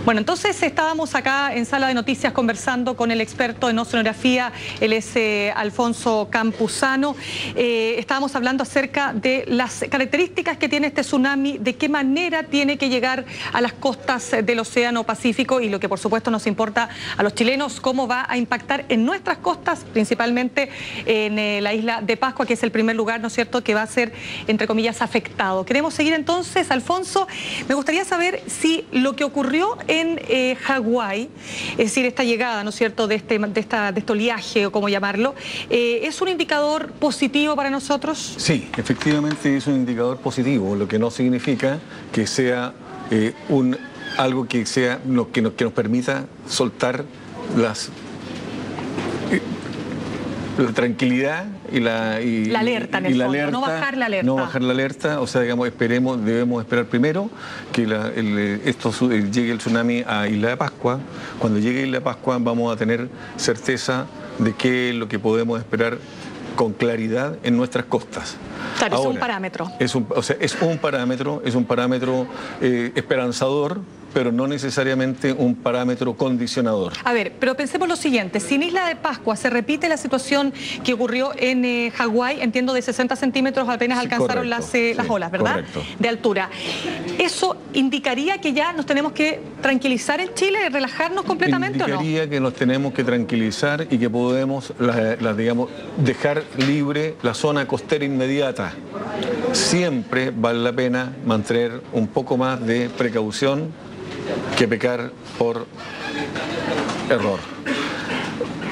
Bueno, entonces estábamos acá en Sala de Noticias conversando con el experto en oceanografía, él es Alfonso Campuzano. Estábamos hablando acerca de las características que tiene este tsunami, de qué manera tiene que llegar a las costas del Océano Pacífico y lo que por supuesto nos importa a los chilenos, cómo va a impactar en nuestras costas, principalmente en la isla de Pascua, que es el primer lugar, ¿no es cierto?, que va a ser, entre comillas, afectado. Queremos seguir entonces, Alfonso. Me gustaría saber si lo que ocurrió en Hawái, es decir, esta llegada, ¿no es cierto?, de este oleaje, o como llamarlo, ¿es un indicador positivo para nosotros? Sí, efectivamente es un indicador positivo, lo que no significa que sea algo que sea que nos permita soltar la tranquilidad y la alerta, en el fondo, no bajar la alerta. No bajar la alerta, o sea, digamos, debemos esperar primero que llegue el tsunami a Isla de Pascua. Cuando llegue a Isla de Pascua vamos a tener certeza de qué es lo que podemos esperar con claridad en nuestras costas. Claro, ahora, es un parámetro. Es un parámetro esperanzador, pero no necesariamente un parámetro condicionador. A ver, pero pensemos lo siguiente, si en Isla de Pascua se repite la situación que ocurrió en Hawái, entiendo de 60 centímetros apenas alcanzaron las olas, ¿verdad? Correcto. De altura. ¿Eso indicaría que ya nos tenemos que tranquilizar en Chile, relajarnos completamente o no? Indicaría que nos tenemos que tranquilizar y que podemos, digamos, dejar libre la zona costera inmediata. Siempre vale la pena mantener un poco más de precaución que pecar por error.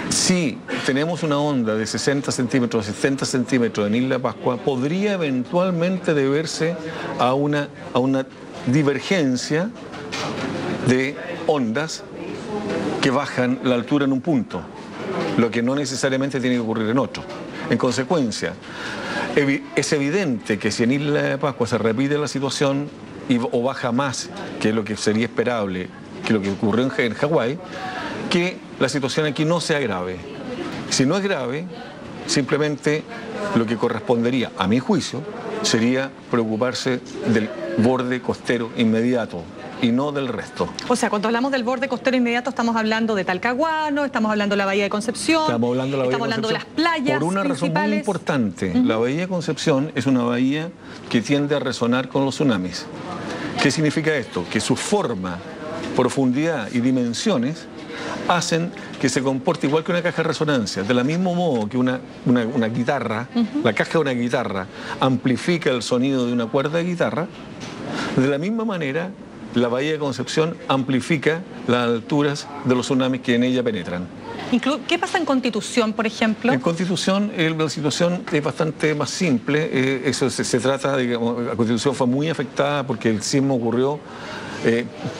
Si tenemos una onda de 60 centímetros, 70 centímetros en Isla Pascua, podría eventualmente deberse a una divergencia de ondas que bajan la altura en un punto, lo que no necesariamente tiene que ocurrir en otro. En consecuencia, es evidente que si en Isla de Pascua se repite la situación o baja más que lo que sería esperable, que lo que ocurrió en Hawái, que la situación aquí no sea grave. Si no es grave, simplemente lo que correspondería, a mi juicio, sería preocuparse del borde costero inmediato y no del resto. O sea, cuando hablamos del borde costero inmediato estamos hablando de Talcahuano, estamos hablando de la Bahía de Concepción, estamos hablando de las playas por una razón muy importante. La Bahía de Concepción es una bahía que tiende a resonar con los tsunamis. ¿Qué significa esto? Que su forma, profundidad y dimensiones hacen que se comporte igual que una caja de resonancia. De la mismo modo que una guitarra, la caja de una guitarra amplifica el sonido de una cuerda de guitarra, de la misma manera la Bahía de Concepción amplifica las alturas de los tsunamis que en ella penetran. ¿Qué pasa en Constitución, por ejemplo? En Constitución la situación es bastante más simple. Se trata, digamos, la Constitución fue muy afectada porque el sismo ocurrió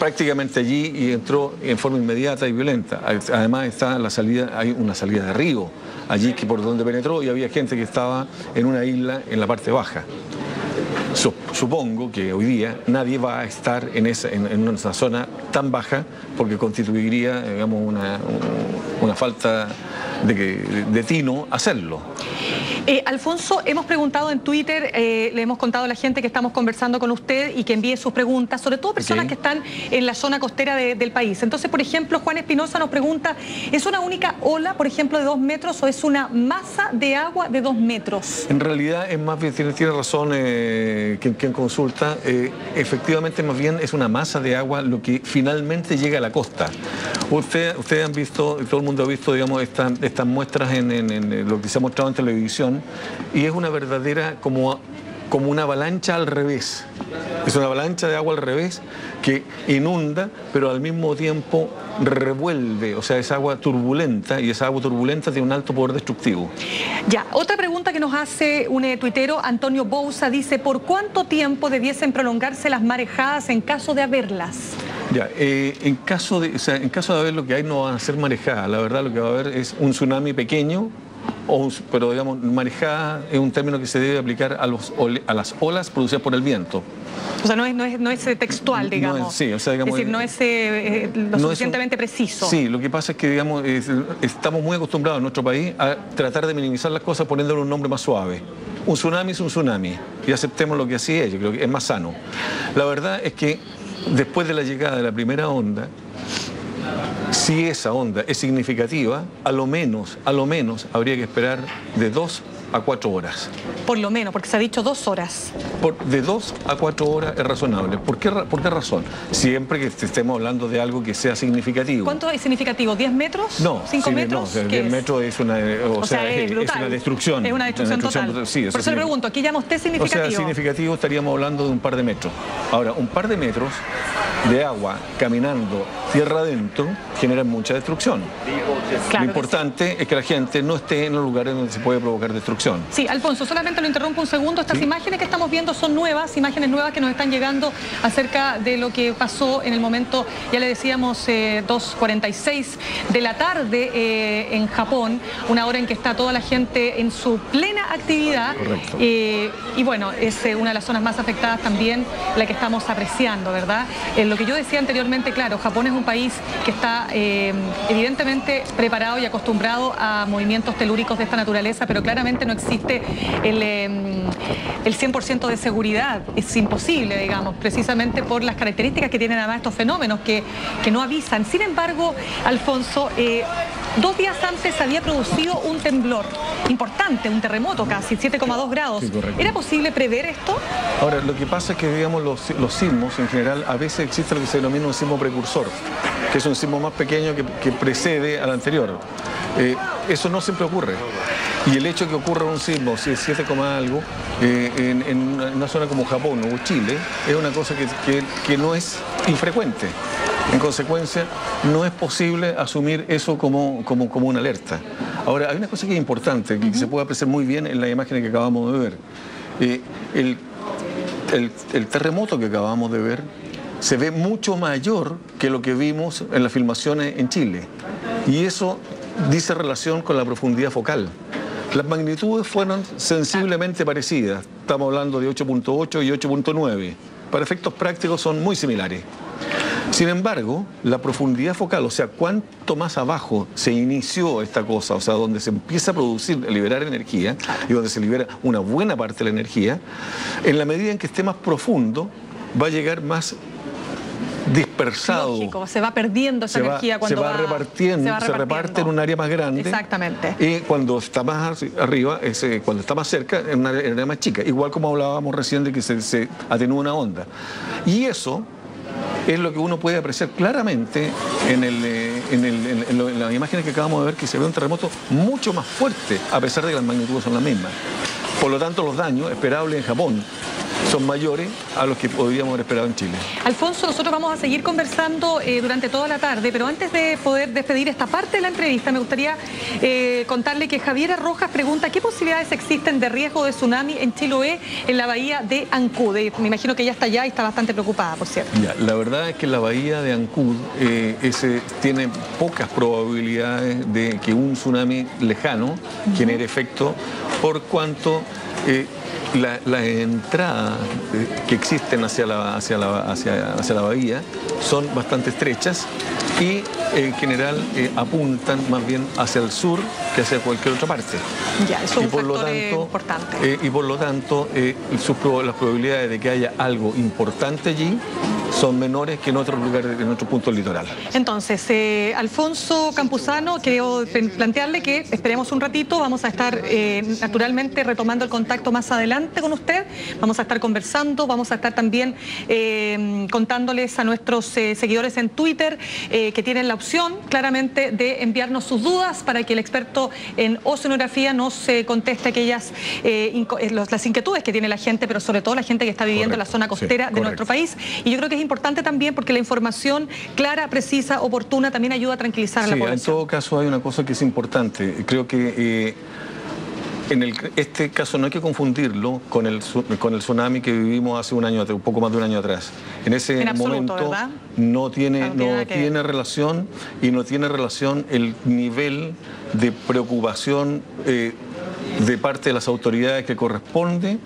prácticamente allí y entró en forma inmediata y violenta. Además hay una salida de río allí por donde penetró y había gente que estaba en una isla en la parte baja. Supongo que hoy día nadie va a estar en una zona tan baja porque constituiría, digamos, una falta de tino hacerlo. Alfonso, hemos preguntado en Twitter, le hemos contado a la gente que estamos conversando con usted y que envíe sus preguntas, sobre todo personas que están en la zona costera del país. Entonces, por ejemplo, Juan Espinosa nos pregunta, ¿es una única ola, por ejemplo, de 2 metros o es una masa de agua de 2 metros? En realidad es más bien, tiene razón quien consulta, efectivamente más bien es una masa de agua lo que finalmente llega a la costa. Ustedes han visto, todo el mundo ha visto, digamos, estas muestras en lo que se ha mostrado en televisión y es una verdadera como una avalancha al revés. Es una avalancha de agua al revés que inunda, pero al mismo tiempo revuelve, o sea, es agua turbulenta y esa agua turbulenta tiene un alto poder destructivo. Ya, otra pregunta que nos hace un tuitero, Antonio Bouza, dice, ¿por cuánto tiempo debiesen prolongarse las marejadas en caso de haberlas? Ya, en caso de haber lo que hay no van a ser marejadas, la verdad lo que va a haber es un tsunami pequeño, pero digamos, marejada es un término que se debe aplicar a las olas producidas por el viento. O sea, no es textual, digamos. No es, sí, o sea, digamos, es decir, no es lo suficientemente preciso. Sí, lo que pasa es que, digamos, estamos muy acostumbrados en nuestro país a tratar de minimizar las cosas poniéndole un nombre más suave. Un tsunami es un tsunami y aceptemos lo que así es, yo creo que es más sano. La verdad es que después de la llegada de la primera onda, si esa onda es significativa, a lo menos habría que esperar de 2 a 4 horas. Por lo menos, porque se ha dicho 2 horas. De 2 a 4 horas es razonable. ¿Por qué razón? Siempre que estemos hablando de algo que sea significativo. ¿Cuánto es significativo? ¿10 metros? No. ¿5 metros? No, 10 metros es una, o sea, es una destrucción. Es una destrucción total. Sí, por eso le pregunto, ¿aquí llama usted significativo? O sea, significativo estaríamos hablando de un par de metros. Ahora, un par de metros de agua caminando tierra adentro genera mucha destrucción. Claro, lo importante es que la gente no esté en los lugares donde se puede provocar destrucción. Sí, Alfonso, solamente lo interrumpo un segundo. Estas imágenes que estamos viendo son nuevas, imágenes nuevas que nos están llegando acerca de lo que pasó en el momento, ya le decíamos, 2:46 de la tarde en Japón, una hora en que está toda la gente en su plena actividad. Correcto. Y bueno, es una de las zonas más afectadas también, la que estamos apreciando, ¿verdad? Lo que yo decía anteriormente, claro, Japón es un país que está evidentemente preparado y acostumbrado a movimientos telúricos de esta naturaleza, pero claramente no existe el 100% de seguridad. Es imposible, digamos, precisamente por las características que tienen además estos fenómenos que no avisan. Sin embargo, Alfonso, 2 días antes había producido un temblor importante, un terremoto casi, 7,2 grados. Sí, correcto. ¿Era posible prever esto? Ahora, lo que pasa es que, digamos, los sismos en general, a veces existe lo que se denomina un sismo precursor, que es un sismo más pequeño que precede al anterior. Eso no siempre ocurre. Y el hecho de que ocurra un sismo, si es 7, algo, en una zona como Japón o Chile, es una cosa que no es infrecuente. En consecuencia, no es posible asumir eso como una alerta. Ahora, hay una cosa que es importante, que se puede apreciar muy bien en la imagen que acabamos de ver. El terremoto que acabamos de ver se ve mucho mayor que lo que vimos en las filmaciones en Chile. Y eso dice relación con la profundidad focal. Las magnitudes fueron sensiblemente parecidas. Estamos hablando de 8.8 y 8.9. Para efectos prácticos son muy similares. Sin embargo, la profundidad focal, o sea, cuánto más abajo se inició esta cosa, o sea, donde se empieza a producir, a liberar energía y donde se libera una buena parte de la energía, en la medida en que esté más profundo, va a llegar más dispersado. Lógico, se va perdiendo esa energía cuando se repartiendo, se reparte en un área más grande. Exactamente. Y cuando está más arriba, cuando está más cerca, en una área más chica. Igual como hablábamos recién de que se atenúa una onda. Y eso es lo que uno puede apreciar claramente en las imágenes que acabamos de ver, que se ve un terremoto mucho más fuerte, a pesar de que las magnitudes son las mismas. Por lo tanto, los daños esperables en Japón son mayores a los que podríamos haber esperado en Chile. Alfonso, nosotros vamos a seguir conversando durante toda la tarde, pero antes de poder despedir esta parte de la entrevista, me gustaría contarle que Javiera Rojas pregunta qué posibilidades existen de riesgo de tsunami en Chiloé, en la bahía de Ancud. Me imagino que ella está allá y está bastante preocupada, por cierto. Ya, la verdad es que la bahía de Ancud tiene pocas probabilidades de que un tsunami lejano genere efecto, por cuanto las entradas que existen hacia la bahía son bastante estrechas y en general apuntan más bien hacia el sur que hacia cualquier otra parte. Ya, eso es un factor importante. Y por lo tanto, las probabilidades de que haya algo importante allí son menores que en otros lugares, en otros puntos del litoral. Entonces, Alfonso Campuzano, quiero plantearle que esperemos un ratito, vamos a estar naturalmente retomando el contacto más adelante con usted, vamos a estar conversando, vamos a estar también contándoles a nuestros seguidores en Twitter que tienen la opción claramente de enviarnos sus dudas para que el experto en oceanografía nos conteste aquellas las inquietudes que tiene la gente, pero sobre todo la gente que está viviendo en la zona costera de nuestro país. Y yo creo que es importante también porque la información clara, precisa, oportuna también ayuda a tranquilizar a la población. En todo caso hay una cosa que es importante. Creo que este caso no hay que confundirlo con el tsunami que vivimos hace un poco más de un año atrás. En ese momento, ¿verdad? no tiene relación, y no tiene relación el nivel de preocupación de parte de las autoridades que corresponde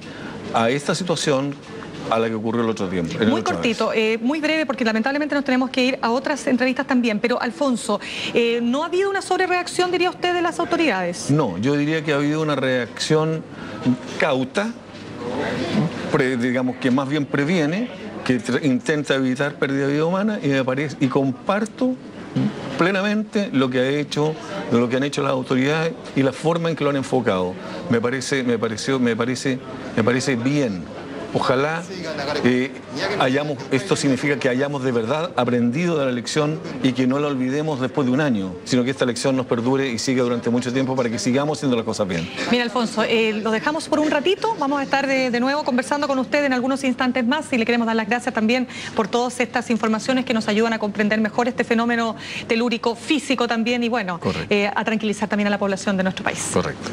a esta situación a la que ocurrió el otro tiempo. Muy cortito, muy breve, porque lamentablemente nos tenemos que ir a otras entrevistas también. Pero, Alfonso, ¿no ha habido una sobrereacción, diría usted, de las autoridades? No, yo diría que ha habido una reacción cauta, digamos que más bien previene, que intenta evitar pérdida de vida humana, y comparto plenamente lo que han hecho las autoridades y la forma en que lo han enfocado. Me parece bien. Ojalá esto significa que hayamos de verdad aprendido de la lección y que no la olvidemos después de un año, sino que esta lección nos perdure y siga durante mucho tiempo para que sigamos haciendo las cosas bien. Mira, Alfonso, lo dejamos por un ratito, vamos a estar de nuevo conversando con usted en algunos instantes más y le queremos dar las gracias también por todas estas informaciones que nos ayudan a comprender mejor este fenómeno telúrico físico también y bueno, a tranquilizar también a la población de nuestro país. Correcto.